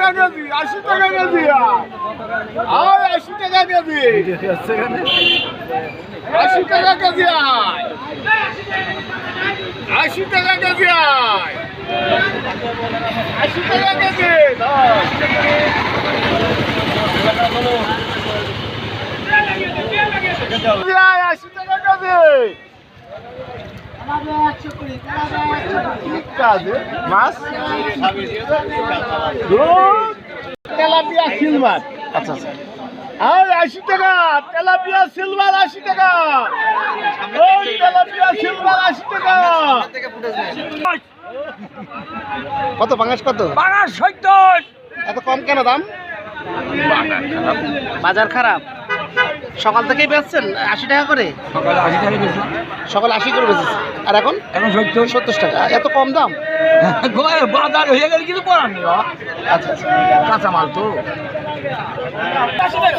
টাকা কেজি, 80 টাকা কেজি। আর 80 টাকা কেজি, 80 টাকা কেজি। 80 টাকা কেজি, 80 টাকা কেজি। 80 টাকা কেজি। মাছ তেলাপিয়া সিলভার। আচ্ছা আচ্ছা। আর 80 টাকা তেলাপিয়া সিলভার, 80 টাকা। ওই তেলাপিয়া সিলভার 80 টাকা। কত পাঙাশ কত? পাঙাশ 70। এত কম কেন দাম? বাজার খারাপ। সকাল থেকেই বেচছেন 80 টাকা করে? সকালে 80 টাকা বেচলাম। সকালে 80 করে বেচেছে। আর এখন 70 টাকা। এত কম দাম? বাজার হয়ে গেলে কিছু করার নেই। আচ্ছা আচ্ছা। কাঁচা মাল তো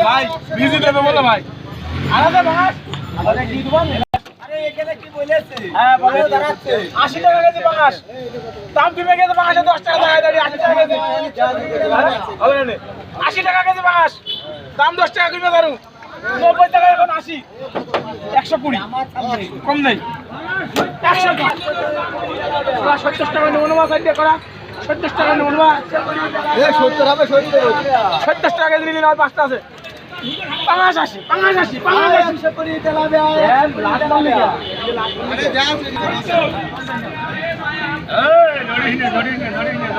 ভাই, বিজি দেবে বলো ভাই। আলাদা ভাই, আলাদা কি দিবেন? আরে এখানে কি বলেছে? হ্যাঁ বলে দাঁড়াচ্ছে 80 টাকা কেজি পাঙাশ। দাম দিবে গেছে পাঙাশে 10 টাকা দাঁড়ায় দাঁড়িয়ে 80 টাকা কেজি। হবে না 80 টাকা কেজি পাঙাশ। দাম 10 টাকা কমে দাঁড়ু। 90 টাকা এখন 80। 120 কম নেই। 100 70 টাকা নেব না মাছ দিয়ে করা। 70 টাকা নেব না। এ 70 হবে 70। 70 টাকা কেজি নিলে আর 5টা আছে। পাঙাশ 80, পাঙাশ 80, পাঙাশ 80 করে তেলাপিয়া। লাট মারলে আরে যা। এই নড়িনে